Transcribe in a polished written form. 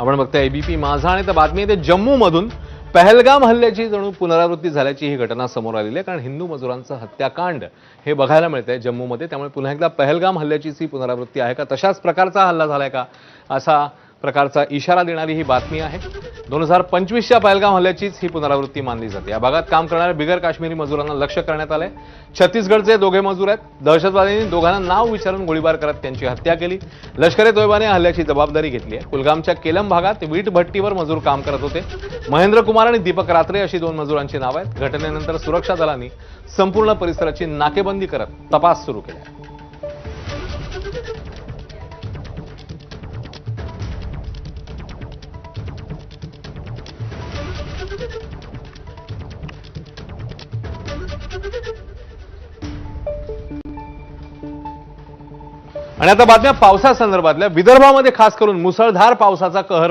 आपण बघतोय एबीपी माझा आणि त्या बातमी येते जम्मूमधून पहलगाम हल्ल्याची जणू पुनरावृत्ती झाल्याची ही घटना समोर आलेली आहे। कारण हिंदू मजुरांचं हत्याकांड हे बघायला मिळतंय जम्मूमध्ये। त्यामुळे पुन्हा एकदा पहलगाम हल्ल्याचीच ही पुनरावृत्ती आहे का, तशाच प्रकारचा हल्ला झालाय का, असा प्रकारचा इशारा देणारी ही बातमी आहे। 2025च्या पहलगाम हल्ल्याचीच ही पुनरावृत्ती मानली जाते। या भागात काम करणाऱ्या बिगर काश्मीरी मजुरांना लक्ष्य करण्यात आलंय। छत्तीसगडचे दोघे मजूर आहेत। दहशतवाद्यांनी दोघांना नाव विचारून गोळीबार करत त्यांची हत्या केली। लष्कर-ए-तोयबाने हल्ल्याची जबाबदारी घेतली आहे। कुलगामच्या केलम भागात वीट भट्टीवर मजूर काम करत होते। महेंद्र कुमार आणि दीपक रात्रे अशी दोन मजुरांची नाव आहेत। घटनेनंतर सुरक्षा दलांनी संपूर्ण परिसराची नाकेबंदी करत तपास सुरू केला आहे। आणि आता बातम्या पावसासंदर्भातल्या। विदर्भामध्ये खास करून मुसळधार पावसाचा कहर